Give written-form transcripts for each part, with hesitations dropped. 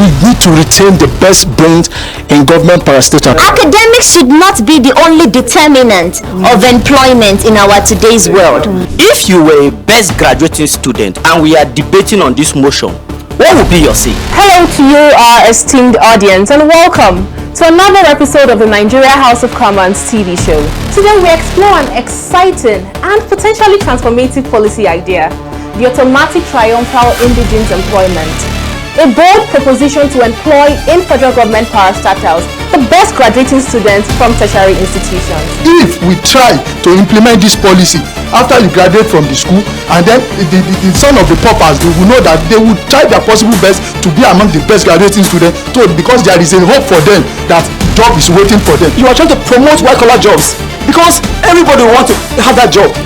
we need to retain the best brains in government parastatal. Academics should not be the only determinant of employment in our today's world. If you were a best graduating student and we are debating on this motion, what would be your say? Hello to you, our esteemed audience, and welcome to another episode of the Nigeria House of Commons TV show. Today we explore an exciting and potentially transformative policy idea, the Automatic Triumphal Indigenes Employment. A bold proposition to employ in federal government parastatals the best graduating students from tertiary institutions. If we try to implement this policy after you graduate from the school, and then the son of the paupers, they will know that they will try their possible best to be among the best graduating students, because there is a hope for them that job is waiting for them. You are trying to promote white-collar jobs because everybody wants to have that job.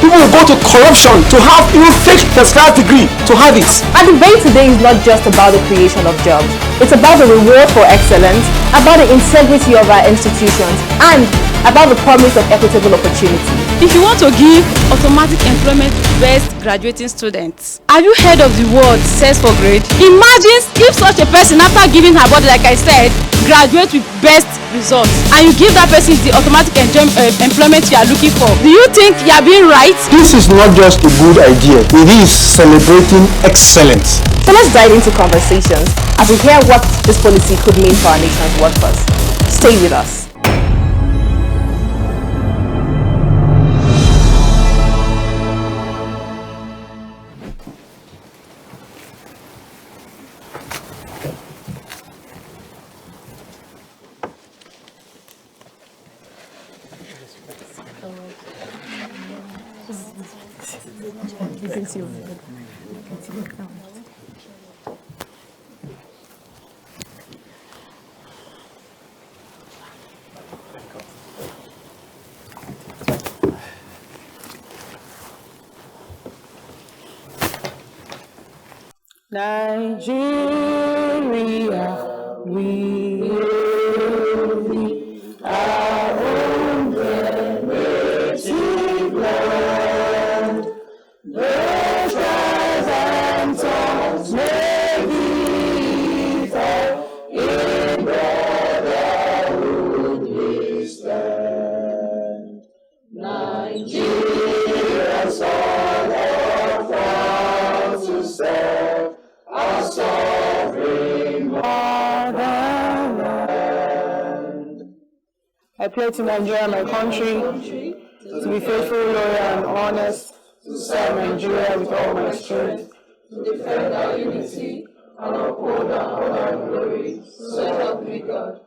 People will go to corruption to have even fake first-class degree to have it. Our debate today is not just about the creation of jobs. It's about the reward for excellence, about the integrity of our institutions, and about the promise of equitable opportunity. If you want to give automatic employment to best graduating students, have you heard of the word "cess for grade"? Imagine if such a person, after giving her body, like I said, graduate with best results, and you give that person the automatic employment you are looking for. Do you think you are being right? This is not just a good idea, it is celebrating excellence. So let's dive into conversations as we hear what this policy could mean for our nation's workforce. Stay with us. Nigeria, we our own native land. The tribes and tongues may differ, in brotherhood we stand. Nigerians all are proud to serve our sovereign motherland. I pledge to Nigeria, my country, to be faithful, loyal, and honest, to serve Nigeria with all my strength, to defend our unity and uphold our honor and glory. So help me God.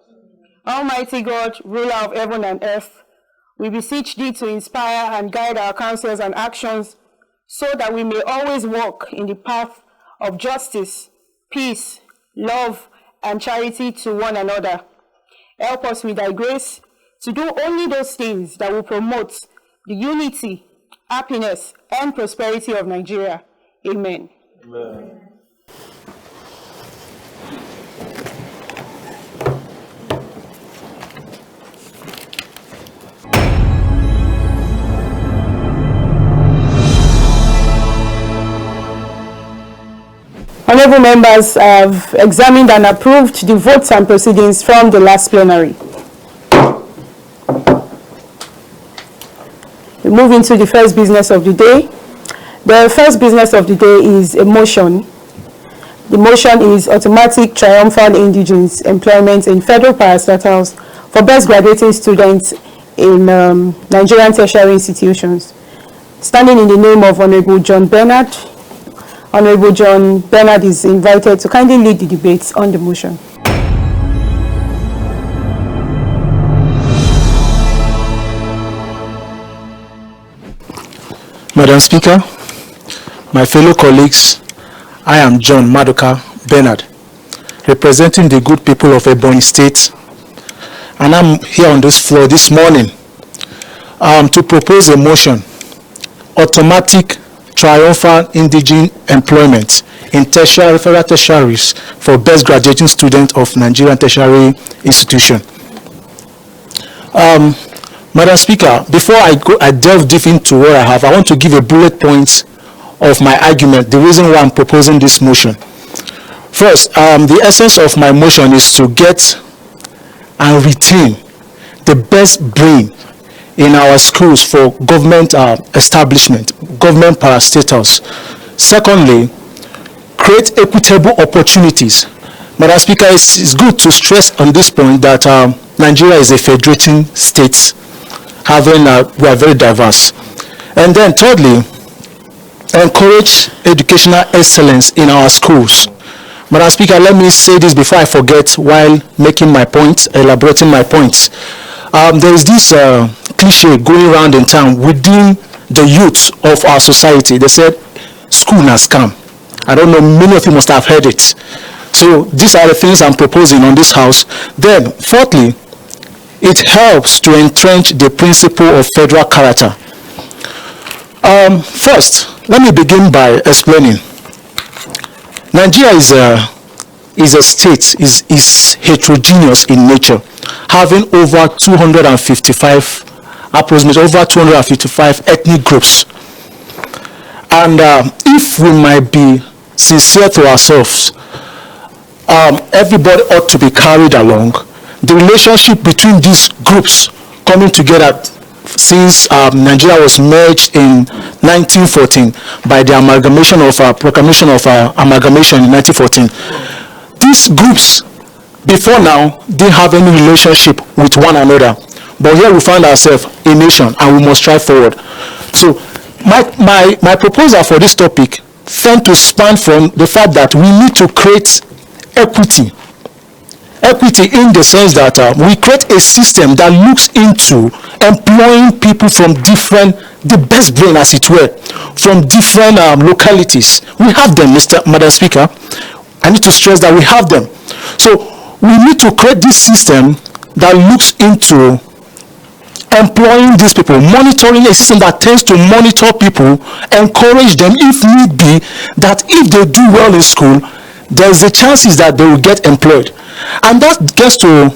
Almighty God, ruler of heaven and earth, we beseech thee to inspire and guide our counsels and actions, so that we may always walk in the path of justice, peace, love, and charity to one another. Help us with thy grace to do only those things that will promote the unity, happiness, and prosperity of Nigeria. Amen. Amen. Honourable members have examined and approved the votes and proceedings from the last plenary. We move into the first business of the day. The first business of the day is a motion. The motion is Automatic Triumphal Indigenes Employment in Federal Parastatals for best graduating students in Nigerian tertiary institutions. Standing in the name of Honourable John Bernard, Honourable John Bernard is invited to kindly lead the debates on the motion. Madam Speaker, my fellow colleagues, I am John Maduka Bernard, representing the good people of Ebonyi State, and I'm here on this floor this morning to propose a motion, Automatic Triumphal Indigene Employment in federal tertiaries for best graduating student of Nigerian tertiary institution. Madam Speaker, before I delve deep into what I have, I want to give a bullet point of my argument, the reason why I'm proposing this motion. First, the essence of my motion is to get and retain the best brain in our schools for government establishment, government parastatals. Secondly, create equitable opportunities. Madam Speaker, it's good to stress on this point that Nigeria is a federating state, we are very diverse. And then thirdly, encourage educational excellence in our schools. Madam Speaker, let me say this before I forget while making my point, elaborating my points. There is this cliche going around in town within the youth of our society. They said, school na scam. I don't know, many of you must have heard it. So these are the things I'm proposing on this house. Then, fourthly, it helps to entrench the principle of federal character. First, let me begin by explaining. Nigeria is a state, is heterogeneous in nature, having over 255, approximately over 255 ethnic groups. And if we might be sincere to ourselves, everybody ought to be carried along. The relationship between these groups coming together since Nigeria was merged in 1914 by the amalgamation of proclamation of amalgamation in 1914. These groups before now didn't have any relationship with one another, but here we find ourselves a nation and we must strive forward. So my proposal for this topic tend to span from the fact that we need to create equity in the sense that we create a system that looks into employing people from the best brain, as it were, from different localities. We have them, Madam Speaker. I need to stress that we have them. So we need to create this system that looks into employing these people, monitoring a system that tends to monitor people, encourage them if need be, that if they do well in school, there's a chances that they will get employed. And that gets to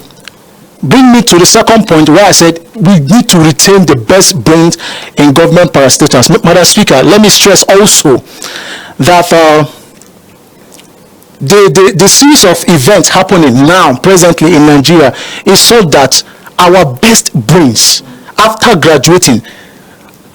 bring me to the second point where I said we need to retain the best brains in government parastatals. Madam Speaker, let me stress also that the series of events happening now, presently in Nigeria, is so that our best brains, after graduating,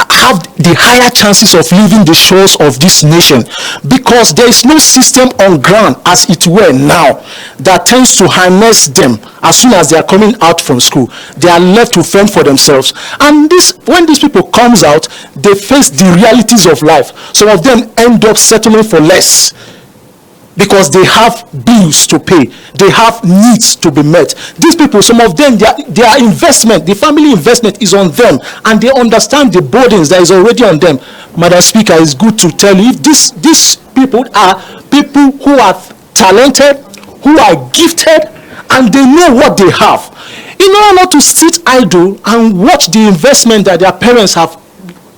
have the higher chances of leaving the shores of this nation, because there is no system on ground, as it were now, that tends to harness them as soon as they are coming out from school. They are left to fend for themselves. And when these people comes out, they face the realities of life. Some of them end up settling for less, because they have bills to pay, they have needs to be met. These people, some of them, their investment, the family investment is on them, and they understand the burdens that is already on them. Madam Speaker, it's good to tell you, if these people are people who are talented, who are gifted, and they know what they have. In order not to sit idle and watch the investment that their parents have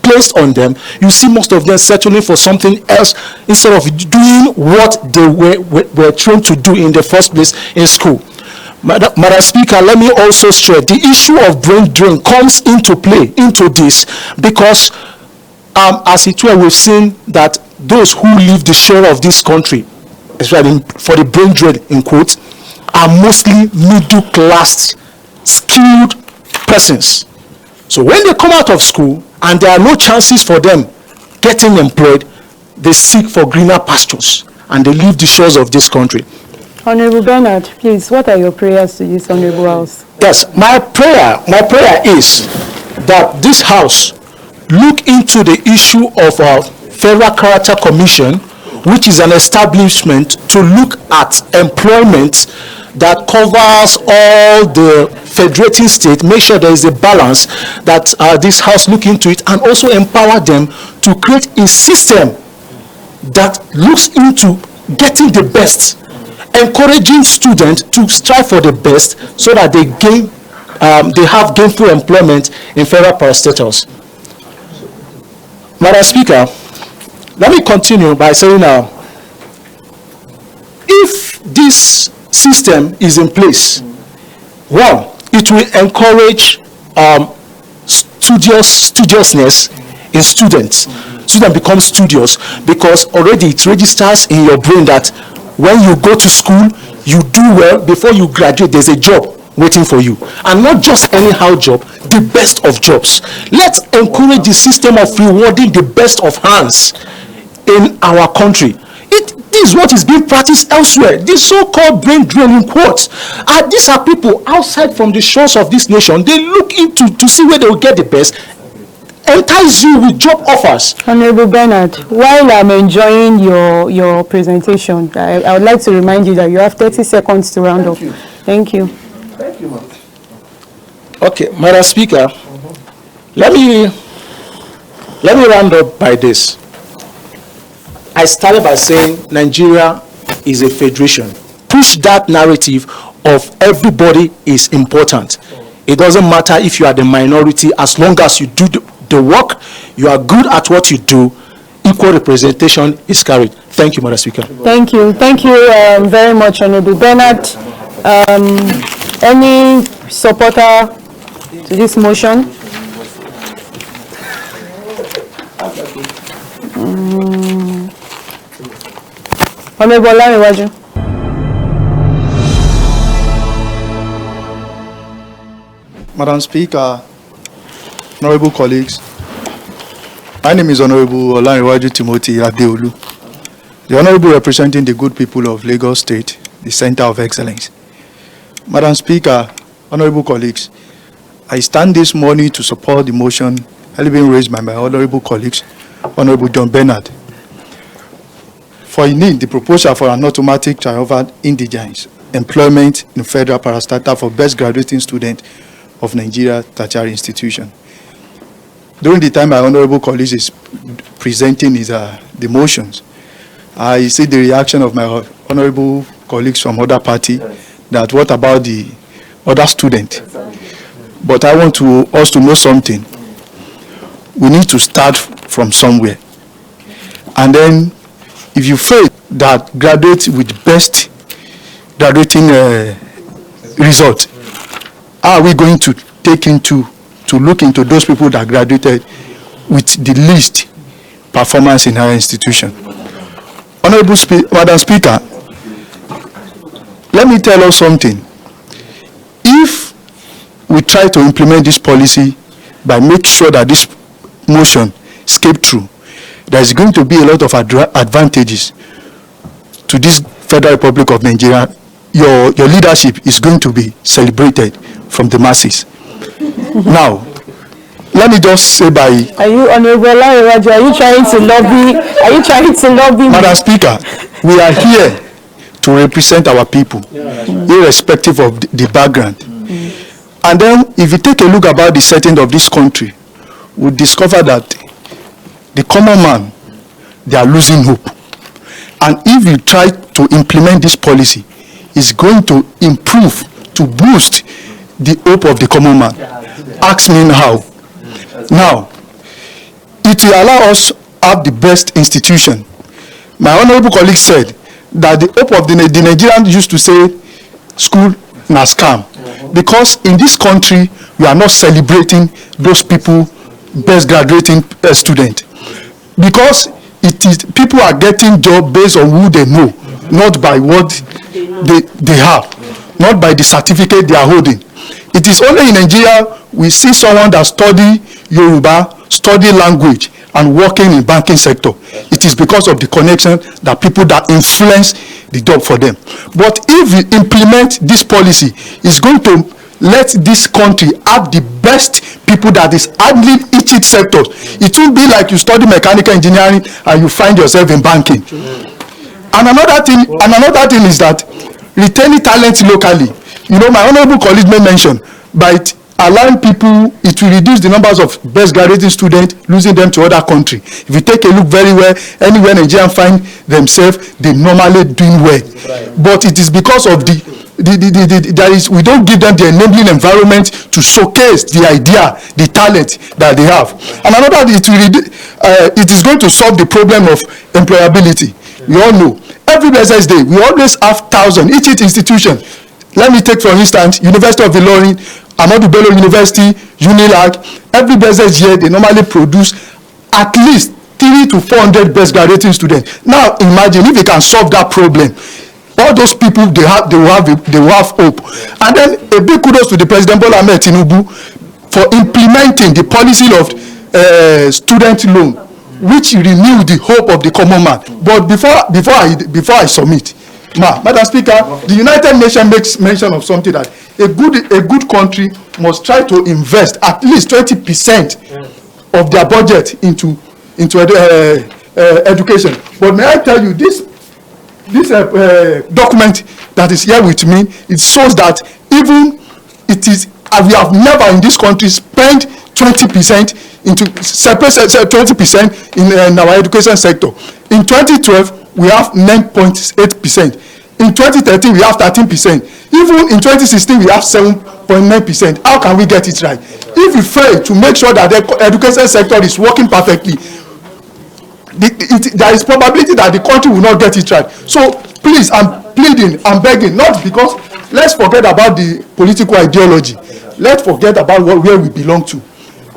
placed on them, you see most of them settling for something else instead of doing what they were trained to do in the first place in school. Madam Speaker, let me also stress the issue of brain drain comes into play into this, because as it were, we've seen that those who leave the shore of this country, especially for the brain drain in quotes, are mostly middle class skilled persons. So when they come out of school and there are no chances for them getting employed, they seek for greener pastures and they leave the shores of this country. Honorable Bernard, please, what are your prayers to this Honorable House? Yes, my prayer is that this House look into the issue of a Federal Character Commission, which is an establishment to look at employment that covers all the federating state, make sure there is a balance, that this House look into it and also empower them to create a system that looks into getting the best, encouraging students to strive for the best so that they have gainful employment in federal parastatals. Madam Speaker, let me continue by saying if this system is in place, one, it will encourage studiousness in students. Students become studious because already it registers in your brain that When you go to school, you do well. Before you graduate, there's a job waiting for you. And not just anyhow job, the best of jobs. Let's encourage the system of rewarding the best of hands in our country. This is what is being practiced elsewhere. These so-called brain draining quotes. These are people outside from the shores of this nation. They look into to see where they will get the best, entice you with job offers. Honorable Bernard, while I'm enjoying your presentation, I would like to remind you that you have 30 seconds to round up. Thank you. Thank you, ma'am. Okay, Madam Speaker, let me round up by this. I started by saying Nigeria is a federation. Push that narrative of everybody is important. It doesn't matter if you are the minority, as long as you do the work, you are good at what you do, equal representation is carried. Thank you, Madam Speaker. Thank you. Thank you very much, Honorable Bernard. Any supporter to this motion? Honorable Olaniwaju. Madam Speaker, honorable colleagues, my name is Honorable Olaniwaju Timothy Adeolu, the Honorable representing the good people of Lagos State, the Center of Excellence. Madam Speaker, honorable colleagues, I stand this morning to support the motion having been raised by my honorable colleagues, Honorable John Bernard. For indeed, the proposal for an automatic triumphal indigenes employment in federal parastatal for best graduating student of Nigeria tertiary institution. During the time my honorable colleagues is presenting the motions, I see the reaction of my honorable colleagues from other party that what about the other student? But I want us to know something. We need to start from somewhere. And then if you fail that graduate with best graduating result, are we going to look into those people that graduated with the least performance in our institution? Honorable Madam Speaker, let me tell us something. If we try to implement this policy by making sure that this motion escape through, there is going to be a lot of advantages to this Federal Republic of Nigeria. Your leadership is going to be celebrated from the masses. Now, let me just say by... Are you, Honorable Olaniwaju, are you trying to lobby? Madam Speaker, we are here to represent our people, irrespective of the background. And then, if you take a look about the setting of this country, we discover that the common man, they are losing hope. And if you try to implement this policy, it's going to improve, to boost the hope of the common man. Ask me how. Now, it will allow us to have the best institution. My honorable colleague said that the hope of the Nigerians used to say, school na scam. Because in this country, we are not celebrating those people, best graduating student. Because it is people are getting job based on who they know, not by what they have, not by the certificate they are holding. It is only in Nigeria we see someone that study Yoruba, study language, and working in banking sector. It is because of the connection that people that influence the job for them. But if we implement this policy, it's going to let this country have the best people that is handling each sector. It will be like you study mechanical engineering and you find yourself in banking. And another thing is that retaining talent locally. You know, my honorable colleague made mention, by allowing people, it will reduce the numbers of best graduating students, losing them to other country. If you take a look very well, anywhere Nigerians find themselves, they normally doing well. But it is because of we don't give them the enabling environment to showcase the idea, the talent that they have. And another, it is going to solve the problem of employability. We all know, every blessed day, we always have thousands, each institution. Let me take, for instance, University of Ilorin, Ahmadu Bello University, Unilag. Every blessed year, they normally produce at least 300 to 400 best graduating students. Now, imagine if we can solve that problem. all those people they will have hope. And then a big kudos to the President Bola Ahmed Tinubu for implementing the policy of student loan, which renewed the hope of the common man. But before I submit, Madam Speaker, the United Nations makes mention of something that a good country must try to invest at least 20% of their budget into education. But may I tell you, this document that is here with me, it shows that even we have never in this country spent 20% into separate 20% in our education sector. In 2012, we have 9.8%. In 2013, we have 13%. Even in 2016, we have 7.9%. How can we get it right? If we fail to make sure that the education sector is working perfectly, there is probability that the country will not get it right. So please, I'm pleading, I'm begging, not because let's forget about the political ideology. Let's forget about where we belong to.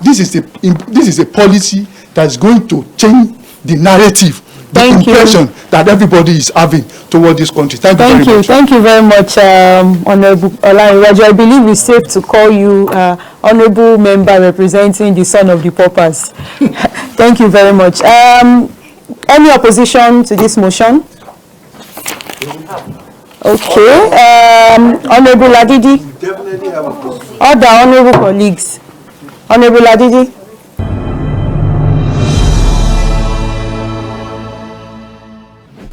This is a policy that's going to change the narrative, the impression that everybody is having toward this country. Thank you very much. Thank you very much, Honorable Olaniwaju. I believe it's safe to call you Honorable Member representing the son of the paupers. Thank you very much. Any opposition to this motion? Okay. Honorable Ladidi. Other honorable colleagues. Honorable Ladidi.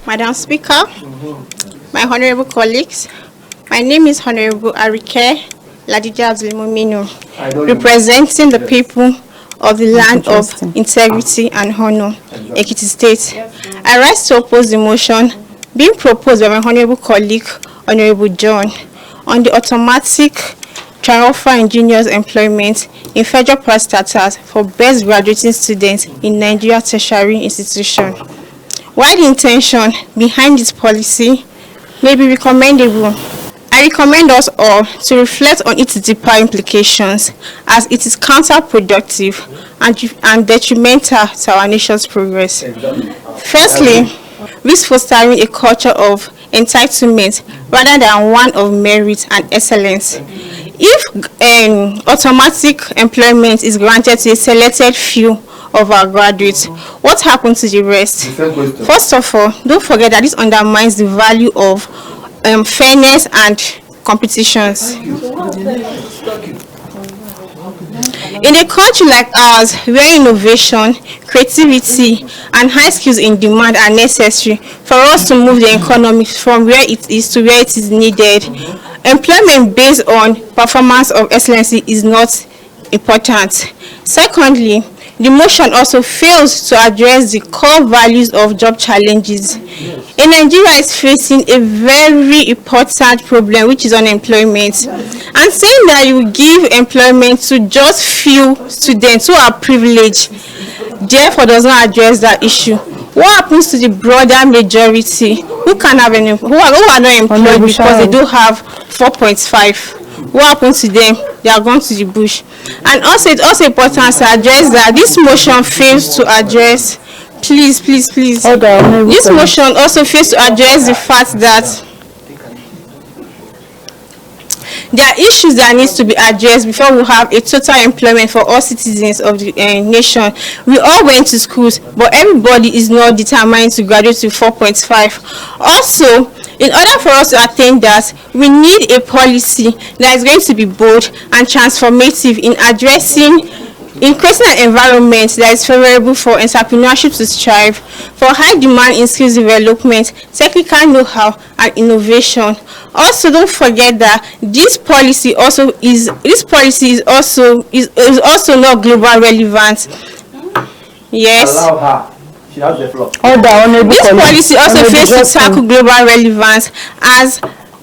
Madam Speaker, my honorable colleagues, my name is Honorable Arike Ladidi Abdulmuminu, representing the people of the land of integrity and honor, Ekiti State. I rise to oppose the motion being proposed by my honorable colleague, Honorable John, on the Automatic Triumphal Indigenes Employment in federal parastatals for best graduating students in Nigeria tertiary institution. While the intention behind this policy may be recommendable, I recommend us all to reflect on its deeper implications, as it is counterproductive and detrimental to our nation's progress. Firstly, risk fostering a culture of entitlement rather than one of merit and excellence. If automatic employment is granted to a selected few of our graduates, what happens to the rest? First of all, don't forget that this undermines the value of fairness and competitions. In a country like ours, where innovation, creativity, and high skills in demand are necessary for us to move the economy from where it is to where it is needed, employment based on performance of excellency is not important. Secondly, the motion also fails to address the core values of job challenges. Nigeria is facing a very important problem, which is unemployment. And saying that you give employment to just few students who are privileged, therefore does not address that issue. What happens to the broader majority who can have who are not employed because they do have 4.5? What happens to them? They are gone to the bush. And also, it's also important to address that this motion fails to address, please. This motion also fails to address the fact that there are issues that needs to be addressed before we have a total employment for all citizens of the nation. We all went to schools, but everybody is not determined to graduate to 4.5. Also, in order for us to attain that, we need a policy that is going to be bold and transformative in creating an environment that is favorable for entrepreneurship to strive, for high demand in skills development, technical know-how, and innovation. Also, don't forget that this policy is also not global relevant. Yes. Allow her. She has the floor. This policy also fails to tackle global relevance, as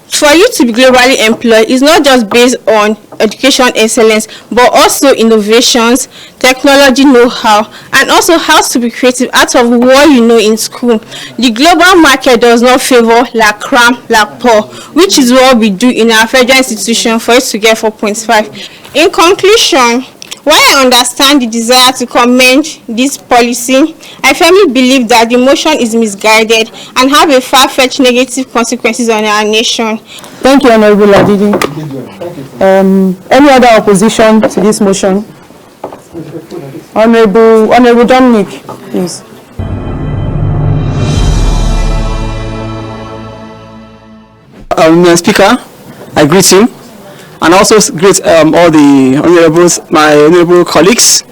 for you to be globally employed is not just based on education excellence, but also innovations, technology know-how, and also how to be creative out of what you know in school. The global market does not favor la cram, la poor, which is what we do in our federal institution for us to get 4.5. In conclusion, While I understand the desire to commend this policy, I firmly believe that the motion is misguided and have a far-fetched negative consequences on our nation. Thank you, Honorable Ladidi. Any other opposition to this motion? Honorable Dominic, please. Mr. Speaker, I greet you, and also greet all the honorables, my honorable colleagues.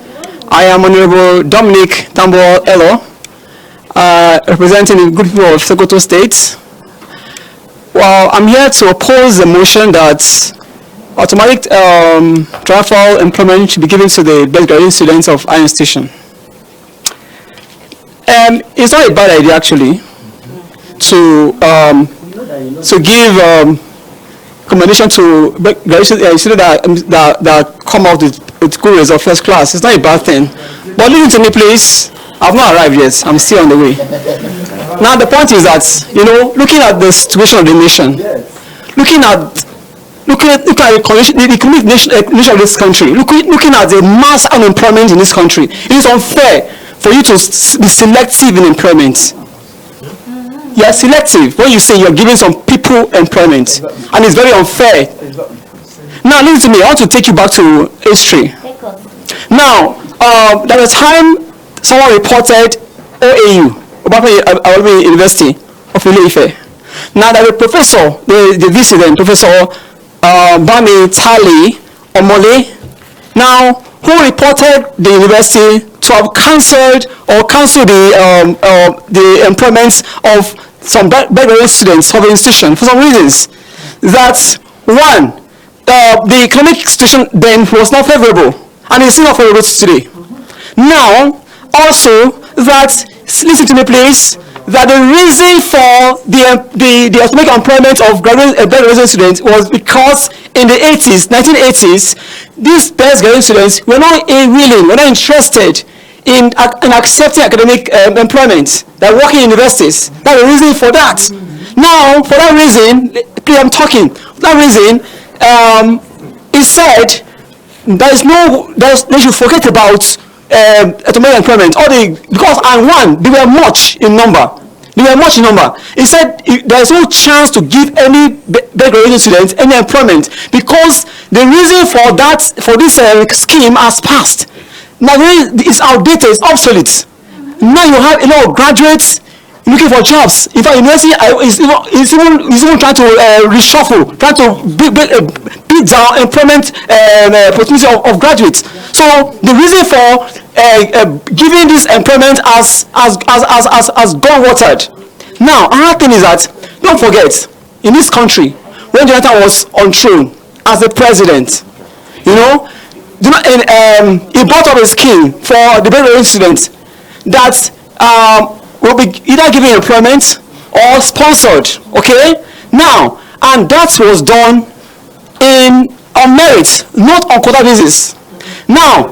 I am Honorable Dominic Tambo Elo, representing the good people of Sokoto State. Well, I'm here to oppose the motion that automatic triumphal employment should be given to the best graduate students of our institution. It's not a bad idea, actually, to give commendation to graduate students that come out with good results, first class. It's not a bad thing. But listen to me, please. I've not arrived yet. I'm still on the way. Now, the point is that, looking at the situation of the nation, looking at the economic nation of this country, looking at the mass unemployment in this country, it is unfair for you to be selective in employment. You are selective when you say you are giving some people employment, and it's very unfair. Now, listen to me. I want to take you back to history. Now, there was a time someone reported OAU, Obafemi University of Ile-Ife. Now, there was a professor, the visiting Professor Bami Tali Omole, now, who reported the university to have cancelled the employment of some graduate students of the institution for some reasons. That one, the economic situation then was not favorable, and it's still not favorable today. Now, also that, listen to me please, that the reason for the automatic employment of graduate students was because in the 1980s, these best graduate students were not willing, were not interested in accepting academic employment. They're working in universities. That's the reason for that. Now, for that reason, please, I'm talking. For that reason, it said they should forget about automatic employment. Because they were much in number. He said there is no chance to give any graduate students any employment because the reason for this scheme has passed. Now it's outdated, it's obsolete. Now you have a lot of graduates looking for jobs. In fact, university is even trying to reshuffle, trying to beat down employment opportunity of graduates. So the reason for giving this employment has gone watered. Now, another thing is that, don't forget, in this country, when Jonathan was on throne as the president, he brought up a scheme for the graduate students that will be either given employment or sponsored. Okay? Now, and that was done on merit, not on quota basis. Now,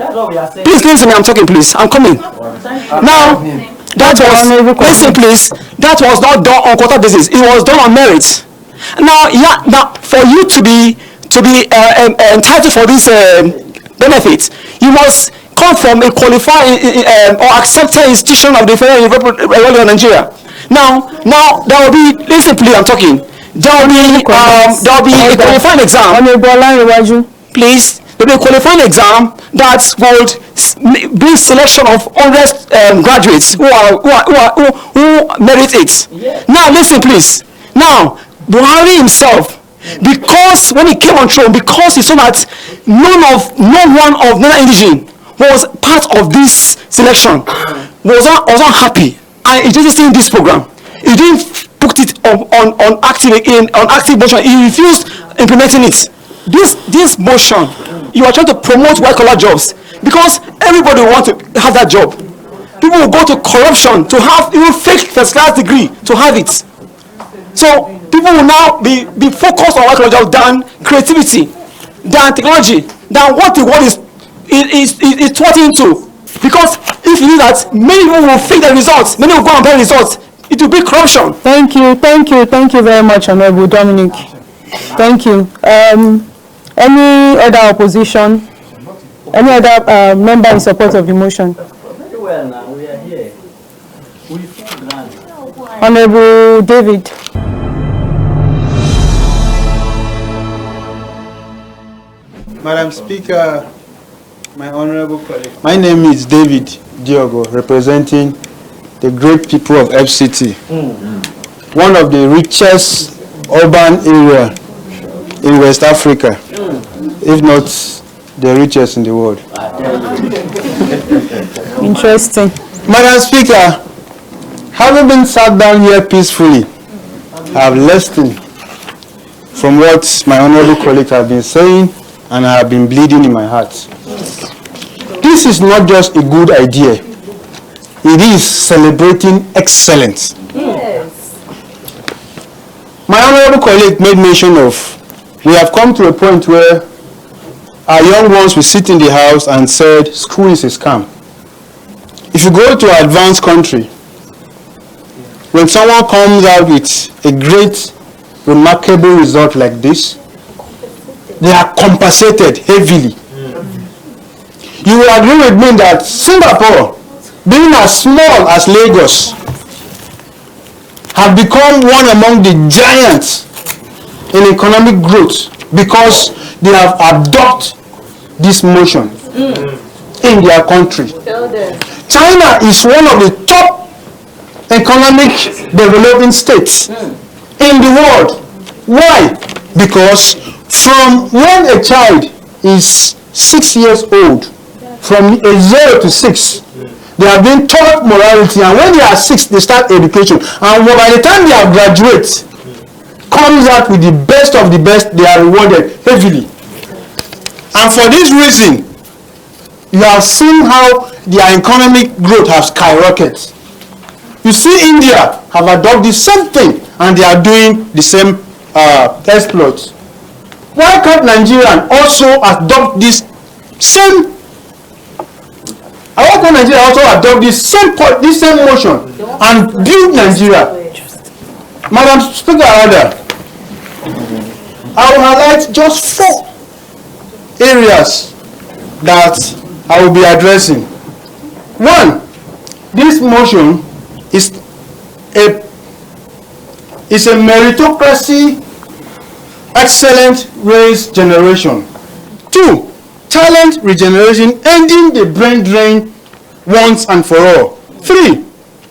please listen to me. I'm talking, please. I'm coming. Now, that was not done on quota basis. It was done on merit. Now, for you to be entitled for this benefit, you must come from a qualified or accepted institution of the Federal Republic of Nigeria. Now there will be. Listen, please. I'm talking. There will be a qualifying exam. Please. There will be a qualifying exam that would bring selection of 100 graduates who merit it. Yes. Now listen, please. Now Buhari himself, because when he came on throne, because he saw that no one of non-indigene was part of this selection, was not happy, and he just in this program. He didn't put it on active motion. He refused implementing it. This motion, you are trying to promote white-collar jobs because everybody wants to have that job. People will go to corruption to have even fake first-class degree to have it. So people will now be focused on white-collar jobs than creativity, than technology, than what the world is taught into. Because if you do that, many people will fake the results. Many will go and buy results. It will be corruption. Thank you very much, Honorable Dominic. Thank you. Any other opposition? Any other member in support of the motion? Very well now, we are here. We feel grand. Honorable David. Madam Speaker, my honorable colleague. My name is David Diogo, representing the great people of FCT, one of the richest urban area in West Africa, if not the richest in the world. Interesting. Madam Speaker, having been sat down here peacefully, I have listened from what my honorable colleagues have been saying, and I have been bleeding in my heart. This is not just a good idea. It is celebrating excellence. Yes. My honorable colleague made mention of, we have come to a point where our young ones will sit in the house and said, school is a scam. If you go to an advanced country, when someone comes out with a great, remarkable result like this, they are compensated heavily. You will agree with me that Singapore, being as small as Lagos, have become one among the giants in economic growth because they have adopted this motion in their country. China is one of the top economic developing states in the world. Why? Because from when a child is 6 years old, from a 0 to 6, they have been taught morality, and when they are 6, they start education. And by the time they have graduate, comes out with the best of the best, they are rewarded heavily. And for this reason, you have seen how their economic growth has skyrocketed. You see India have adopted the same thing, and they are doing the same exploits. Why can't Nigeria also adopt this same? Why can't Nigeria also adopt this same motion and build Nigeria? Madam Speaker, I will highlight just 4 areas that I will be addressing. 1, this motion is a meritocracy, excellent race generation. 2, talent regeneration, ending the brain drain once and for all. 3,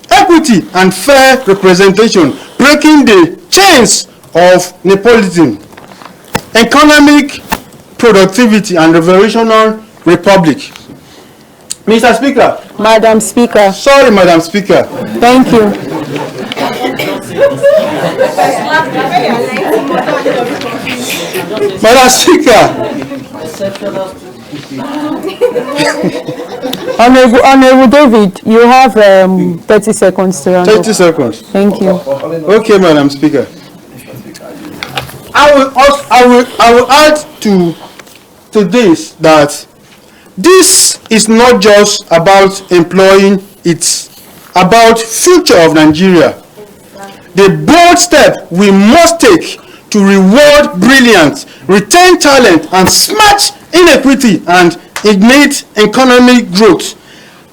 equity and fair representation, breaking the chains of nepotism. Economic productivity and revolutionary republic. Mr. Speaker. Madam Speaker. Sorry, Madam Speaker. Thank you. Madam Speaker. Honorable David, you have 30 seconds to round up. 30 seconds. Thank you. Okay, Madam Speaker. I will add to this that this is not just about employing, it's about future of Nigeria. The bold step we must take to reward brilliance, retain talent, and smash inequity and ignite economic growth.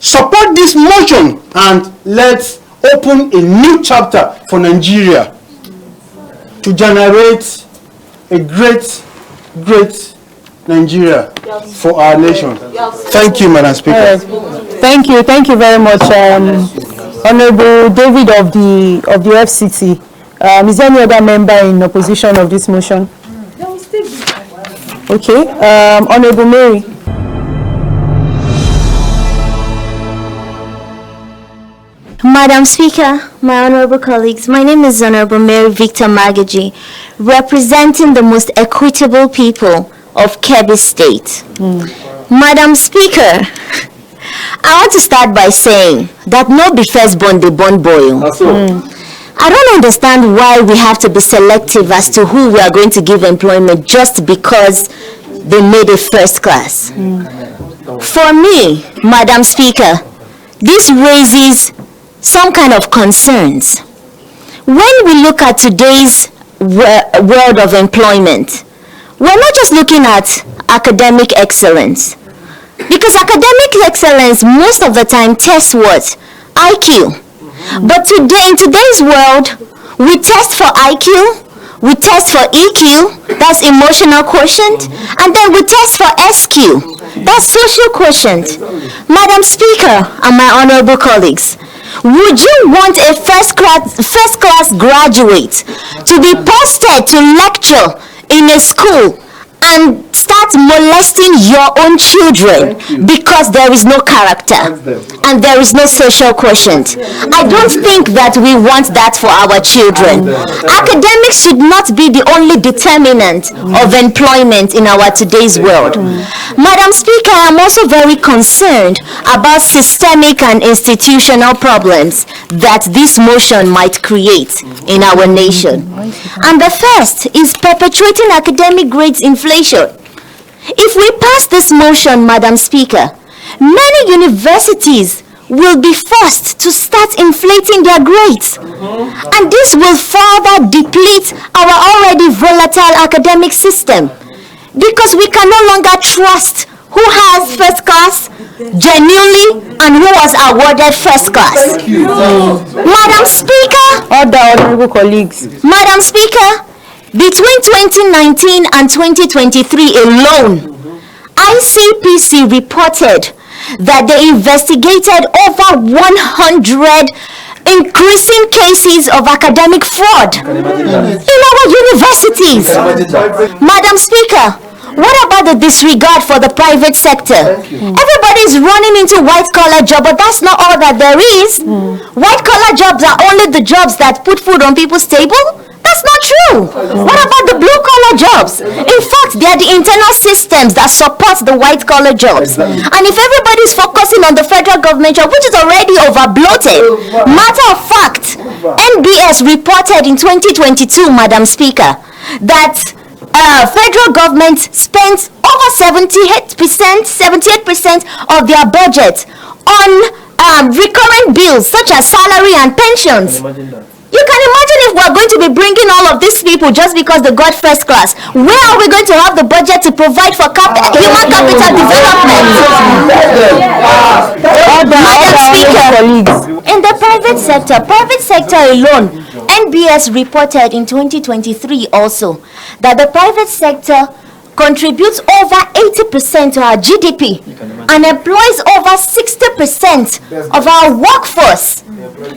Support this motion and let's open a new chapter for Nigeria to generate a great Nigeria for our nation. Thank you, Madam Speaker. Thank you very much, Honorable David of the FCT. Is there any other member in opposition of this motion? Okay, Honorable Mary. Madam Speaker, my honorable colleagues, my name is Honorable Mary Victor Magaji, representing the most equitable people of Kebbi State. Madam Speaker, I want to start by saying that no be first born they born boil. I don't understand why we have to be selective as to who we are going to give employment just because they made it first class. For me, Madam Speaker, this raises some kind of concerns. When we look at today's world of employment, we're not just looking at academic excellence. Because academic excellence most of the time tests what? IQ. But today, in today's world, we test for IQ, we test for EQ, that's emotional quotient, and then we test for SQ, that's social quotient. Madam Speaker and my honorable colleagues, would you want a first class graduate to be posted to lecture in a school and start molesting your own children because there is no character and there is no social quotient? I don't think that we want that for our children. Academics should not be the only determinant of employment in our today's world. Madam Speaker, I am also very concerned about systemic and institutional problems that this motion might create in our nation. And the first is perpetuating academic grades inflation. If we pass this motion, Madam Speaker, many universities will be forced to start inflating their grades. And this will further deplete our already volatile academic system, because we can no longer trust who has first class genuinely and who was awarded first class. Madam Speaker, Honorable colleagues. Madam Speaker, between 2019 and 2023 alone, ICPC reported that they investigated over 100 increasing cases of academic fraud in our universities. Madam Speaker, what about the disregard for the private sector? Everybody is running into white-collar jobs, but that's not all that there is. White-collar jobs are only the jobs that put food on people's table. That's not true. What about the blue-collar jobs? In fact, they are the internal systems that support the white-collar jobs. And if everybody is focusing on the federal government job, which is already over-bloated, matter of fact, NBS reported in 2022, Madam Speaker, that federal government spends over 78% of their budget on recurrent bills such as salary and pensions. You can imagine if we're going to be bringing all of these people just because they got first class. Where are we going to have the budget to provide for human capital development? Madam Speaker, in the private sector alone, NBS reported in 2023 also that the private sector contributes over 80% to our GDP and employs over 60% of our workforce.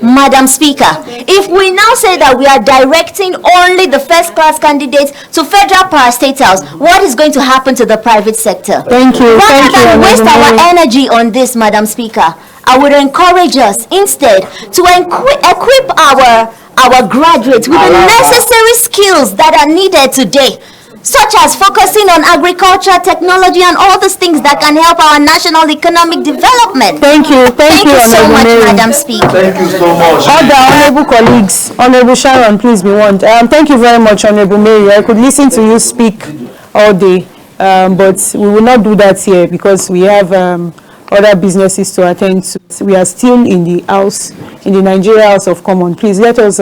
Madam Speaker, if we now say that we are directing only the first class candidates to federal parastatals, what is going to happen to the private sector? Thank you. Rather than waste our energy on this, Madam Speaker, I would encourage us instead to equip our graduates with the necessary skills that are needed today, such as focusing on agriculture, technology, and all those things that can help our national economic development. Thank you so much, Madam Speaker. Thank you so much. Other honorable colleagues, Honorable Sharon, please be warned. Thank you very much, Honorable Mary. I could listen to you speak all day, but we will not do that here because we have other businesses to attend to. We are still in the house, in the Nigeria House of Commons. Please let us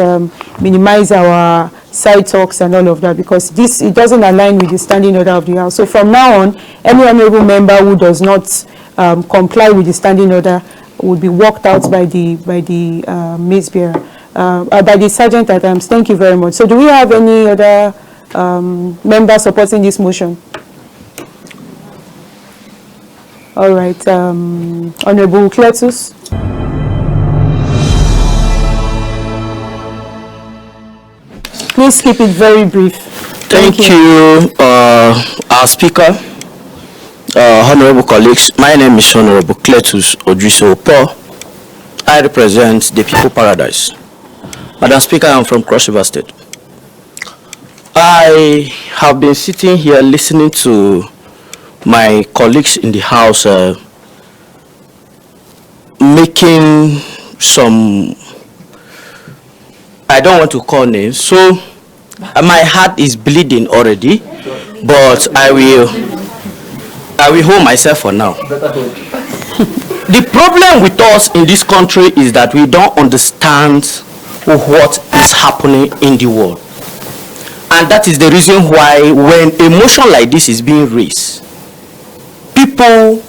minimize our side talks and all of that, because it doesn't align with the standing order of the House. So from now on, any honorable member who does not comply with the standing order would be walked out by the mace bearer, by the sergeant at arms. Thank you very much. So do we have any other members supporting this motion? All right, Honorable Cletus. Please keep it very brief. Thank you, our speaker, honorable colleagues. My name is Honorable Cletus Odriso-Opo. I represent the People Paradise. Madam Speaker, I am from Cross River State. I have been sitting here listening to my colleagues in the House making some, I don't want to call names, so my heart is bleeding already, but I will hold myself for now. The problem with us in this country is that we don't understand what is happening in the world. And that is the reason why when a motion like this is being raised, people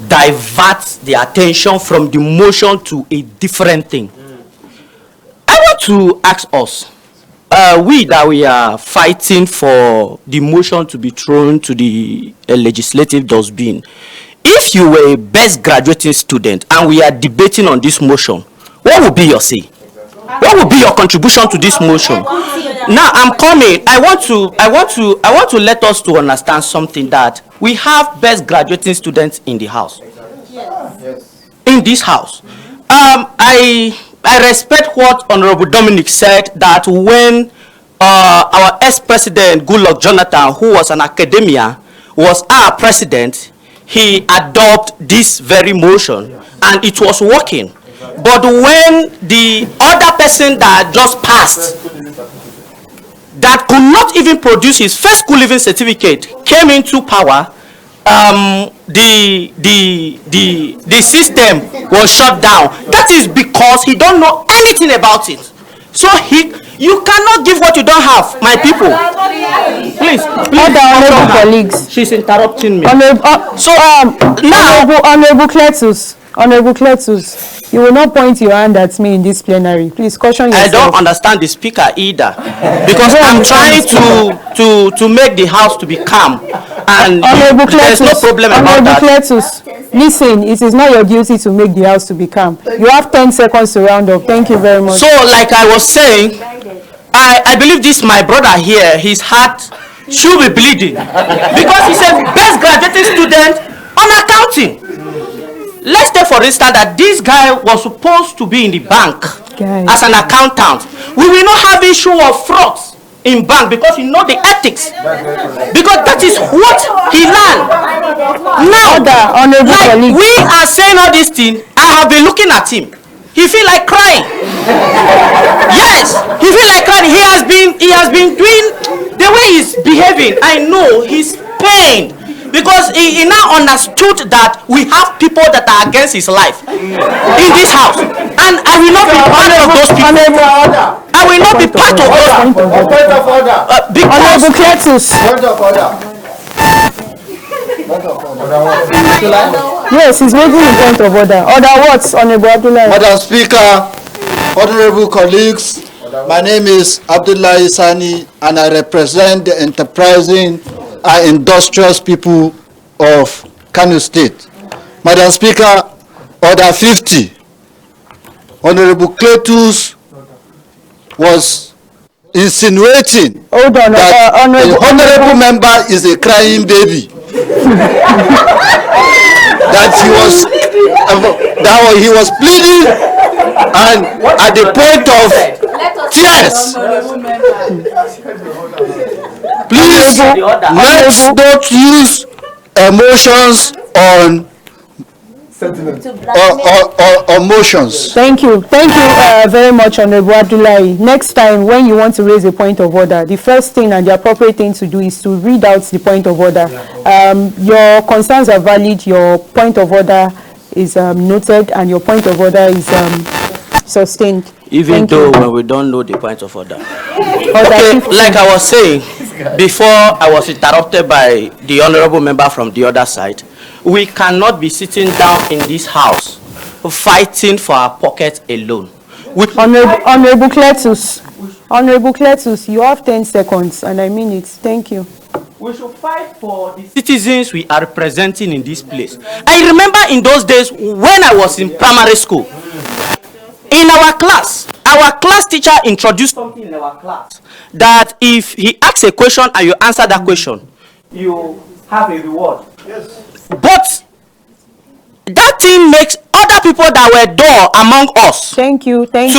divert the attention from the motion to a different thing. I want to ask us, we are fighting for the motion to be thrown to the legislative dustbin. If you were a best graduating student and we are debating on this motion, what would be your say? What would be your contribution to this motion? Now I'm coming. I want to let us to understand something, that we have best graduating students in the house. Yes. In this house. I respect what Honorable Dominic said, that when our ex-president Goodluck Jonathan, who was an academia, was our president, he adopted this very motion and it was working. But when the other person that just passed, that could not even produce his first school leaving certificate, came into power, the system was shut down. That is because he don't know anything about it. So you cannot give what you don't have, my people. Please, Honorable colleagues. She's interrupting me. Honorable Cletus, you will not point your hand at me in this plenary. Please caution yourself. I don't understand the speaker either, because I'm trying to make the house to be calm, and there's no problem about that. Cletus, listen, it is not your duty to make the house to be calm. You have 10 seconds to round up. Thank you very much. So, like I was saying, I believe this my brother here, his heart should be bleeding, because he's a best graduating student on accounting. Let's take for instance that this guy was supposed to be in the bank as an accountant. We will not have issue of frauds in bank because he know the ethics. Because that is what he learned. Now, like we are saying all these things, I have been looking at him. He feel like crying. Yes, he feel like crying. He has been doing the way he's behaving. I know he's pained. Because he now understood that we have people that are against his life in this house. And I will not be part of those people. I will not be part of those people. Point of order. Honorable Cletus. Point of order. Yes, he's making a point of order. Order what, Honorable Abdullah? Madam Speaker, honorable colleagues, my name is Abdullah Isani and I represent the enterprising and industrious people of Kano State. Madam Speaker, Order 50. Honorable Cletus was insinuating that the honorable member is a crying baby. That he was pleading and at the point of tears. Please, let's not use emotions on motions. Thank you very much, Honorable Abdullahi. Next time when you want to raise a point of order, the first thing and the appropriate thing to do is to read out the point of order. Your concerns are valid, your point of order is noted, and your point of order is sustained. Even though when we don't know the point of order. Okay, like I was saying, before I was interrupted by the honorable member from the other side, we cannot be sitting down in this house fighting for our pocket alone. Honorable Cletus, you have 10 seconds, and I mean it. Thank you. We should fight for the citizens we are representing in this place. I remember in those days when I was in primary school, in our class teacher introduced something in our class that if he asks a question and you answer that question, you have a reward. Yes. But that thing makes other people that were dull among us improve. Thank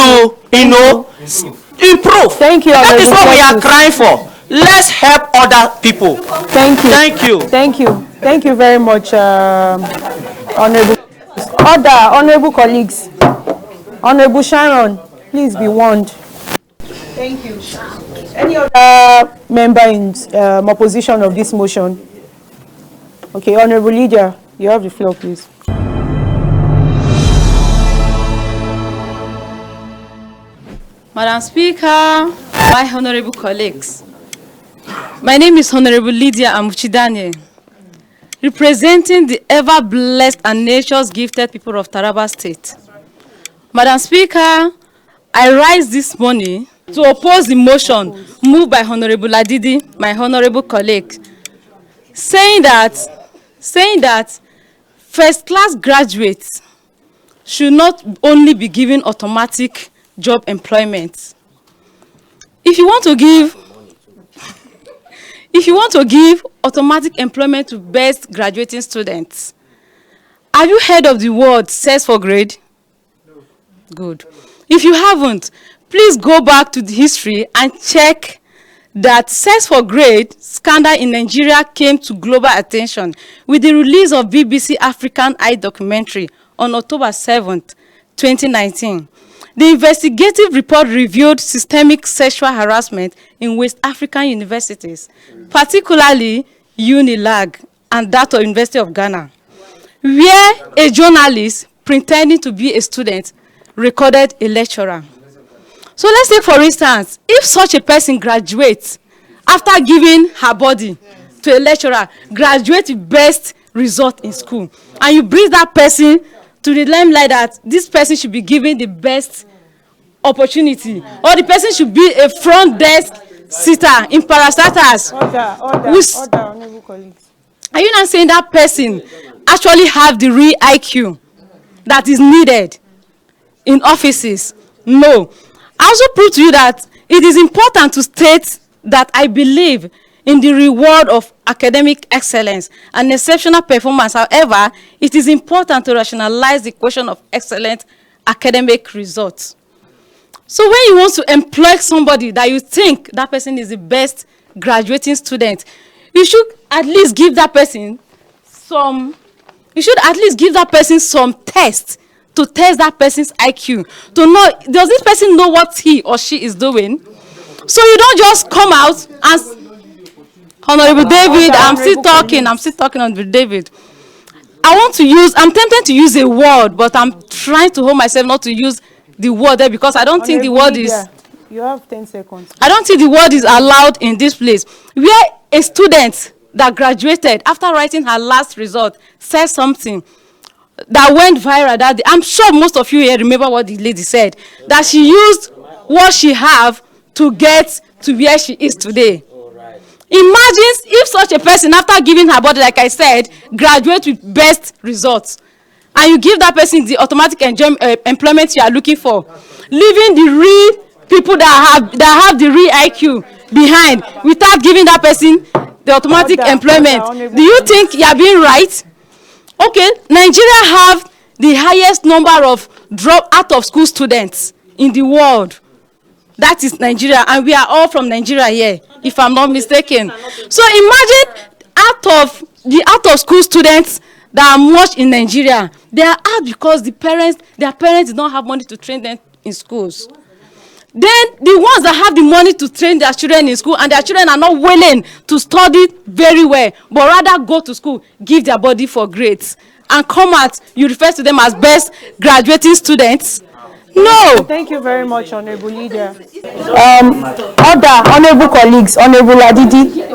you. That is what we are crying for. Let's help other people. Thank you very much, honorable colleagues. Honorable Sharon, please be warned. Thank you. Any other member in opposition of this motion? Okay, Honorable Lydia, you have the floor, please. Madam Speaker, my honorable colleagues, my name is Honorable Lydia Amuchidane. representing the ever-blessed and nature's-gifted people of Taraba State. Madam Speaker, I rise this morning to oppose the motion moved by Honorable Ladidi, my honorable colleague, saying that first-class graduates should not only be given automatic job employment. If you want to give automatic employment to best graduating students, have you heard of the word cess for grade? No. Good. If you haven't, please go back to the history and check that cess for grade scandal in Nigeria came to global attention with the release of BBC African Eye documentary on October 7th, 2019. The investigative report revealed systemic sexual harassment in West African universities, particularly UNILAG and that of University of Ghana, where a journalist pretending to be a student recorded a lecturer. So let's say, for instance, if such a person graduates after giving her body to a lecturer, graduates with best result in school, and you bring that person to the limelight that this person should be given the best opportunity, or the person should be a front desk sitter in parastatals. Order, honorable colleagues. Are you not saying that person actually have the real IQ that is needed in offices? No. I also prove to you that it is important to state that I believe in the reward of academic excellence and exceptional performance. However, it is important to rationalize the question of excellent academic results. So when you want to employ somebody that you think that person is the best graduating student, you should at least give that person some test to test that person's IQ, to know, does this person know what he or she is doing? So you don't just come out and, Honorable David, I'm still talking, Honorable David. I'm tempted to use a word, but I'm trying to hold myself not to use the word there, because I don't think the word is... You have 10 seconds. I don't think the word is allowed in this place. Where a student that graduated after writing her last result said something that went viral that day. I'm sure most of you here remember what the lady said, that she used what she have to get to where she is today. Imagine if such a person, after giving her body, like I said, graduates with best results, and you give that person the automatic employment you are looking for, leaving the real people that have the real IQ behind without giving that person the automatic employment. Do you think you are being right? Okay, Nigeria have the highest number of drop out of school students in the world. That is Nigeria, and we are all from Nigeria here, if I'm not mistaken. So imagine out of school students that are much in Nigeria, they are out because their parents did not have money to train them in schools. Then the ones that have the money to train their children in school, and their children are not willing to study very well, but rather go to school, give their body for grades, and come out, you refer to them as best graduating students? No. Thank you very much, Honorable Leader. Order, honorable colleagues, Honorable Ladidi.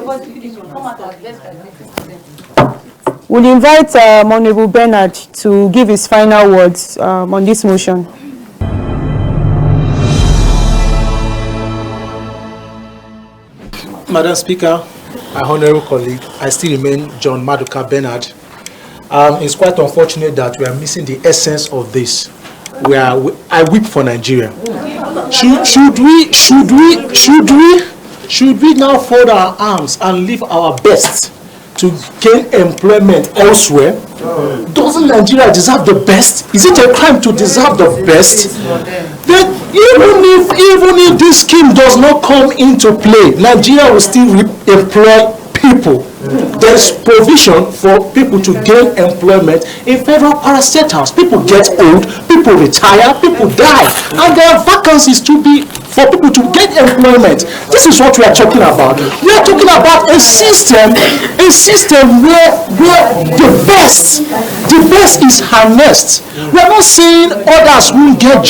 We'll invite Honorable Bernard to give his final words on this motion. Madam Speaker, my honorable colleague, I still remain John Maduka Bernard. It's quite unfortunate that we are missing the essence of this. I weep for Nigeria. Should we now fold our arms and leave our best to gain employment elsewhere? Doesn't Nigeria deserve the best? Is it a crime to deserve the best? Then even if this scheme does not come into play, Nigeria will still employ people. There is provision for people to gain employment in federal parastatals. People get old, people retire, people die, and there are vacancies for people to get employment. This is what we are talking about. We are talking about a system where the best is harnessed. We are not saying others will get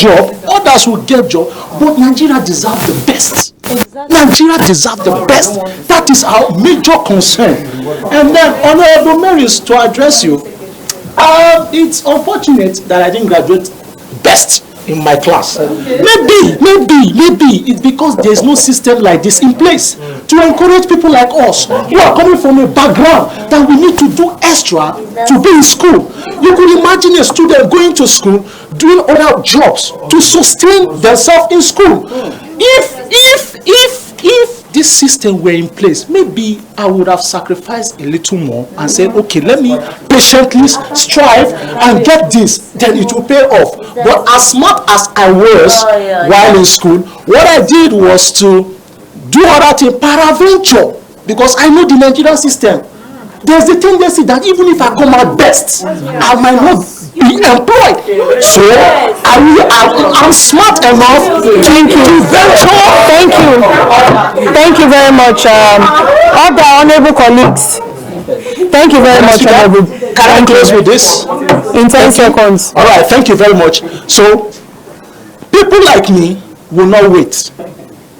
job, but Nigeria deserves the best. Nigeria deserves the best. That is our major concern. And then, Honorable Maris, to address you, it's unfortunate that I didn't graduate best in my class. Maybe it's because there's no system like this in place to encourage people like us who are coming from a background that we need to do extra to be in school. You could imagine a student going to school, doing other jobs to sustain themselves in school. If this system were in place, maybe I would have sacrificed a little more and said, okay, let me patiently strive and get this, then it will pay off. But as smart as I was while in school, what I did was to do other things, paraventure, because I know the Nigerian system. There's the tendency that even if I come out best, I might not be employed. So I'm smart enough to venture. Thank you very much, all the honorable colleagues. Thank you very much, honorable. Can I close with this? In 10 seconds. All right, thank you very much. So, people like me will not wait.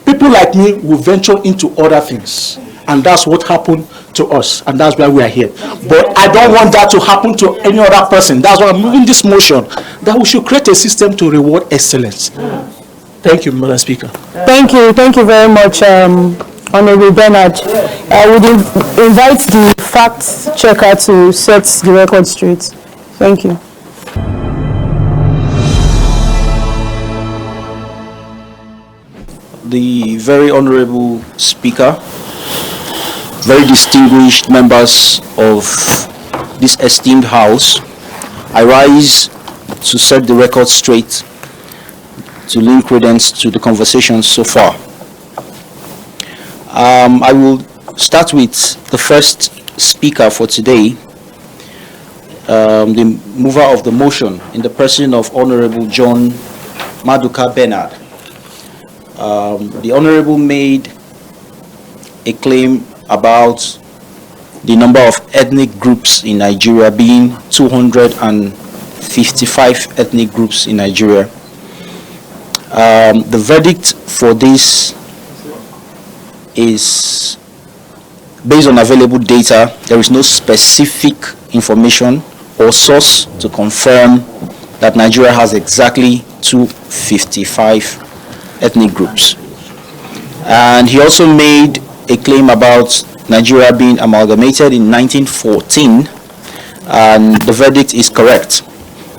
People like me will venture into other things. And that's what happened to us. And that's why we are here. But I don't want that to happen to any other person. That's why I'm moving this motion, that we should create a system to reward excellence. Thank you, Madam Speaker. Thank you very much, Honorable Bernard. I would invite the fact checker to set the record straight. Thank you. The very honorable Speaker, very distinguished members of this esteemed House, I rise to set the record straight, to lend credence to the conversation so far. I will start with the first speaker for today, the mover of the motion, in the person of Honorable John Maduka Bernard. The Honorable made a claim about the number of ethnic groups in Nigeria being 255 ethnic groups in Nigeria. The verdict for this is based on available data. There is no specific information or source to confirm that Nigeria has exactly 255 ethnic groups. And he also made a claim about Nigeria being amalgamated in 1914, and the verdict is correct.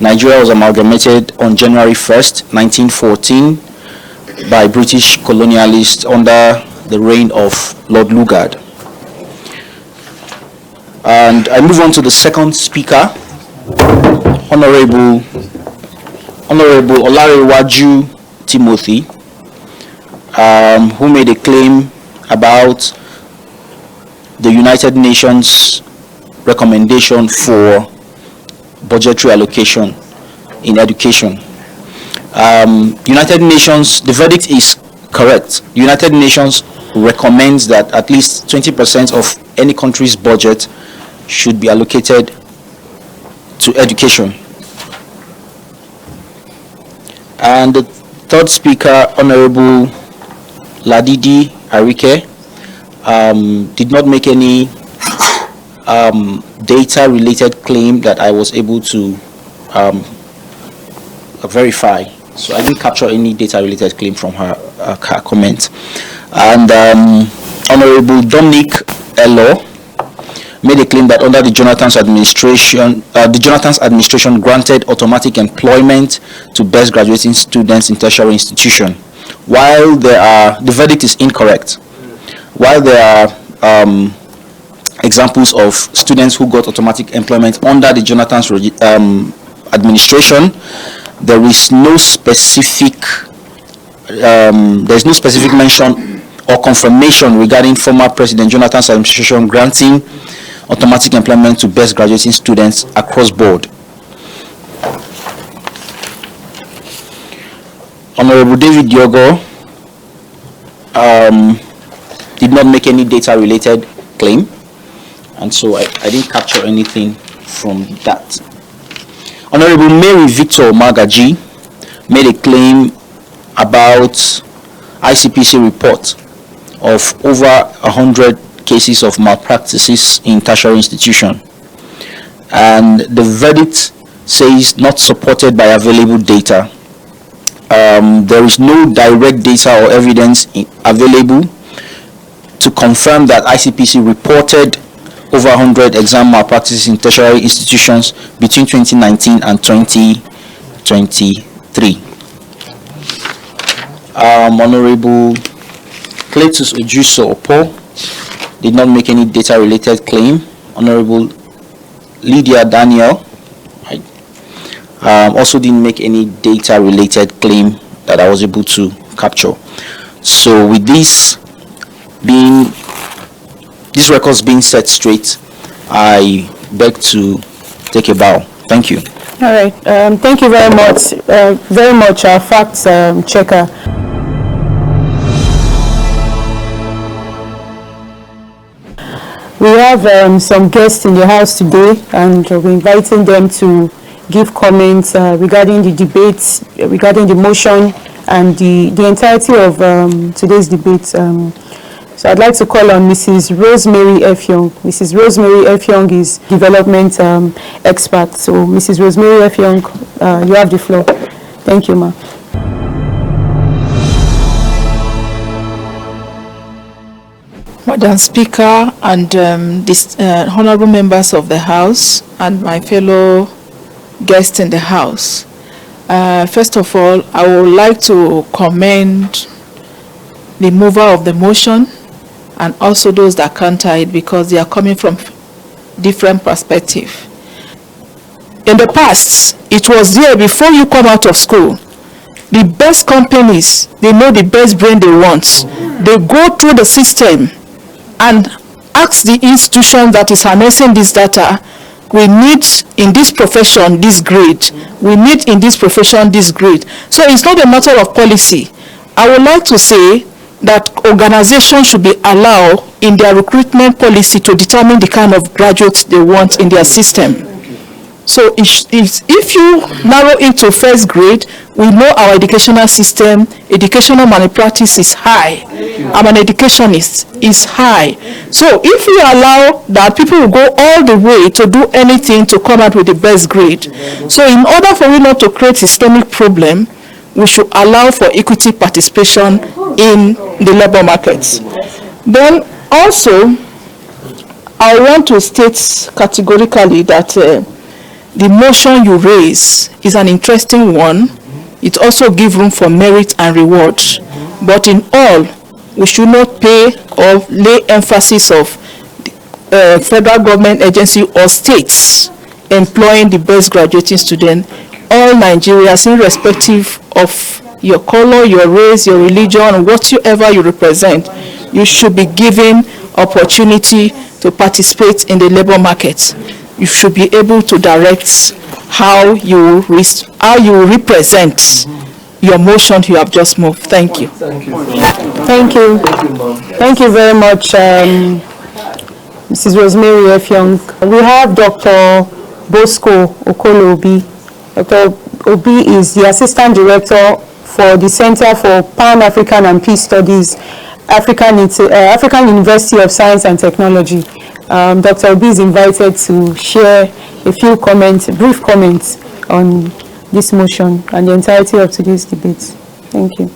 Nigeria was amalgamated on January 1st, 1914 by British colonialists under the reign of Lord Lugard. And I move on to the second speaker, Honorable Olarewaju Timothy, who made a claim about the United Nations recommendation for budgetary allocation in education. United Nations, the verdict is correct. United Nations recommends that at least 20% of any country's budget should be allocated to education. And the third speaker, Honorable Ladidi Arike, did not make any data-related claim that I was able to verify. So I didn't capture any data-related claim from her comment. And Honorable Dominic Elo made a claim that under the Jonathan's administration granted automatic employment to best graduating students in tertiary institution. While the verdict is incorrect. While there are examples of students who got automatic employment under the Jonathan's administration, there is no specific mention or confirmation regarding former President Jonathan's administration granting automatic employment to best graduating students across board. Honorable David Diogo did not make any data-related claim, and so I didn't capture anything from that. Honorable Mary Victor Magaji made a claim about ICPC report of over 100 cases of malpractices in tertiary institution, and the verdict says not supported by available data. There is no direct data or evidence available to confirm that ICPC reported over 100 exam malpractices in tertiary institutions between 2019 and 2023. Honorable Cletus Ojuso Opo did not make any data-related claim. Honorable Lydia Daniel also didn't make any data-related claim that I was able to capture. So with these records being set straight, I beg to take a bow. Thank you. All right. Thank you very much. Our facts checker. We have some guests in the house today, and we're inviting them to give comments regarding the debates, regarding the motion, and the entirety of today's debate. So I'd like to call on Mrs. Rosemary F. Young. Mrs. Rosemary F. Young is development expert. So Mrs. Rosemary F. Young, you have the floor. Thank you, ma'am. Madam Speaker and honorable members of the House and my fellow guests in the House. First of all, I would like to commend the mover of the motion and also those that counter it, because they are coming from different perspectives. In the past, it was there before you come out of school. The best companies, they know the best brain they want. They go through the system and ask the institution that is harnessing this data, we need in this profession this grade, we need in this profession this grade. So it's not a matter of policy. I would like to say that organizations should be allowed in their recruitment policy to determine the kind of graduates they want in their system. So if you narrow it to first grade, we know our educational system, educational malpractice is high. I'm an educationist, is high. So if we allow that, people will go all the way to do anything to come out with the best grade. So in order for we not to create systemic problem, we should allow for equity participation in the labor markets. Then also, I want to state categorically that the motion you raise is an interesting one. It also gives room for merit and reward. But in all, we should not pay or lay emphasis of federal government agency or states employing the best graduating student. All Nigerians, irrespective of your color, your race, your religion, whatsoever you represent, you should be given opportunity to participate in the labor market. You should be able to direct how you represent your motion you have just moved. Thank you. Thank you. Thank you. Thank you very much, Mrs. Rosemary F. Young. We have Dr. Bosco Okolo Obi. Dr. Obi is the Assistant Director for the Center for Pan-African and Peace Studies, African University of Science and Technology. Dr. Obi is invited to share a few comments, brief comments on this motion and the entirety of today's debate. Thank you.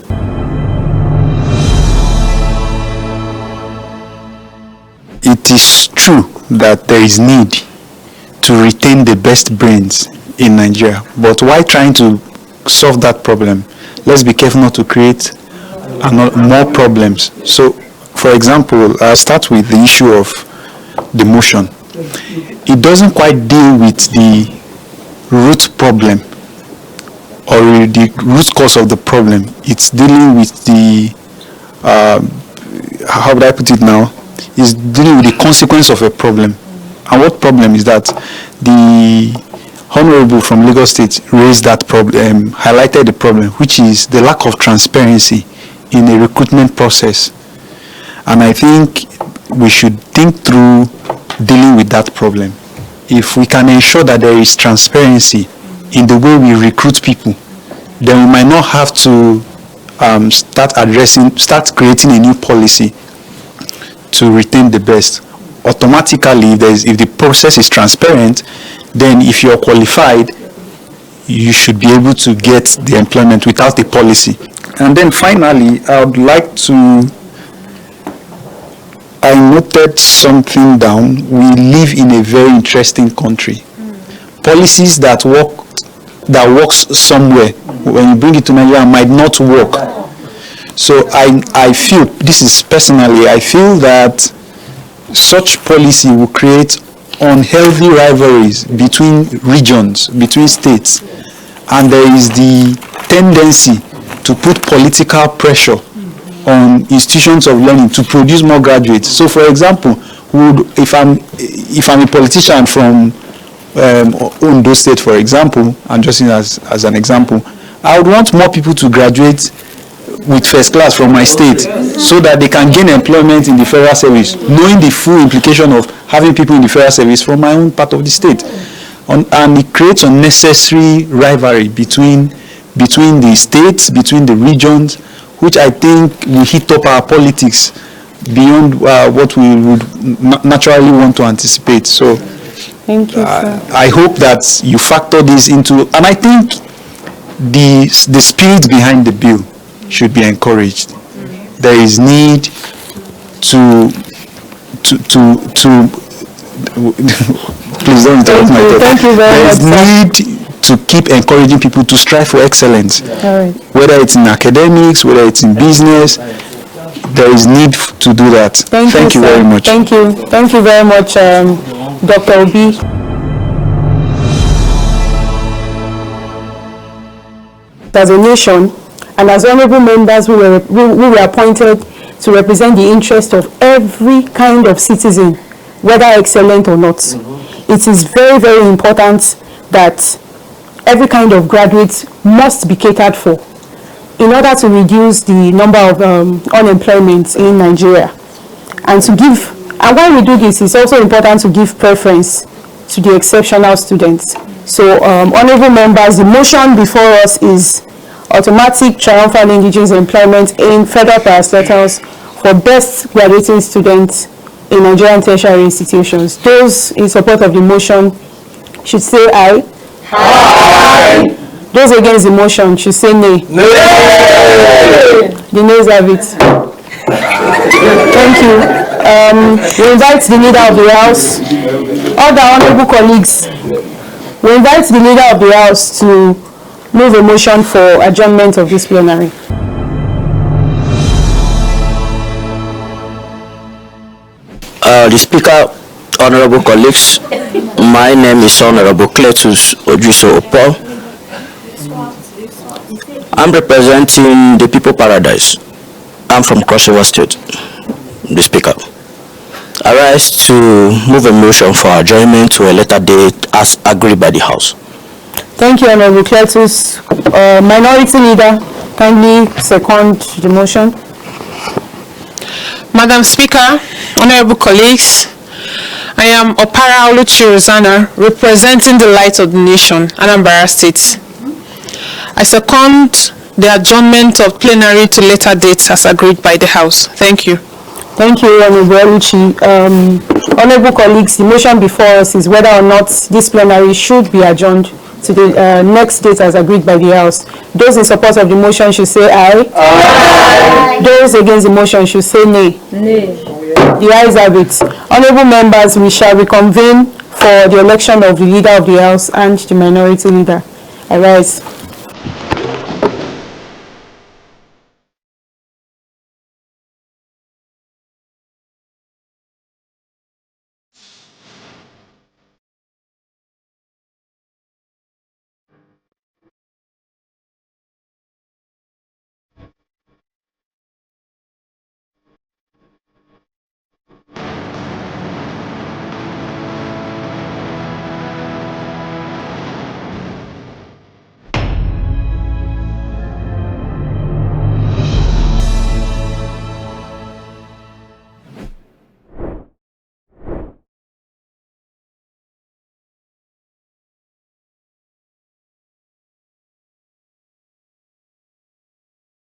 It is true that there is need to retain the best brains in Nigeria, but while trying to solve that problem, let's be careful not to create more problems. So, for example, I'll start with the issue of the motion. It doesn't quite deal with the root problem or the root cause of the problem. It's dealing with the how would I put it now? It's dealing with the consequence of a problem. And what problem is that? The Honorable from Lagos State raised that problem, highlighted the problem, which is the lack of transparency in the recruitment process. And I think we should think through dealing with that problem. If we can ensure that there is transparency in the way we recruit people, then we might not have to start creating a new policy to retain the best. Automatically, if the process is transparent, then if you're qualified, you should be able to get the employment without a policy. And then finally, I would like to, I noted something down. We live in a very interesting country. Policies that works somewhere, when you bring it to Nigeria, might not work. So I feel, this is personally, I feel that such policy will create unhealthy rivalries between regions, between states, and there is the tendency to put political pressure on institutions of learning to produce more graduates. So, for example, if I'm a politician from Ondo State, for example, I'm just using as an example, I would want more people to graduate with first class from my state so that they can gain employment in the federal service, knowing the full implication of having people in the federal service from my own part of the state. And it creates unnecessary rivalry between the states, between the regions, which I think will hit up our politics beyond what we would naturally want to anticipate. So thank you, sir. I hope that you factor this into, and I think the spirit behind the bill should be encouraged. There is need to please don't interrupt my thought. Thank you very much. There is need to keep encouraging people to strive for excellence. Right. Whether it's in academics, whether it's in business, there is need to do that. Thank you very much. Thank you. Thank you very much, Dr. Obi. As a nation, and as honorable members we were appointed to represent the interest of every kind of citizen, whether excellent or not. It is very, very important that every kind of graduate must be catered for in order to reduce the number of unemployment in Nigeria. And when we do this, it's also important to give preference to the exceptional students. So, honorable members, the motion before us is Automatic Triumphal Indigenes Employment in Federal Parastatals for best graduating students in Nigerian tertiary institutions. Those in support of the motion should say aye. Aye. Those against the motion should say nay. Nay. The nays have it. Thank you. We invite the leader of the House, all the honorable colleagues, we invite the leader of the House to move a motion for adjournment of this plenary. The Speaker, honorable colleagues, my name is Honorable Cletus Ojuso Opo. I'm representing the People Paradise. I'm from Cross River State. The Speaker, I rise to move a motion for adjournment to a later date as agreed by the House. Thank you, Honorable Cletus. Minority Leader, kindly second the motion. Madam Speaker, honorable colleagues, I am Opara Oluchi Rosanna, representing the Light of the Nation, Anambra State. I second the adjournment of plenary to later dates as agreed by the House. Thank you. Thank you, Honorable Oluchi. Honorable colleagues, the motion before us is whether or not this plenary should be adjourned to the next date as agreed by the House. Those in support of the motion should say aye. Aye. Those against the motion should say nay. Nay. The ayes have it. Honorable members, we shall reconvene for the election of the leader of the House and the minority leader. I rise.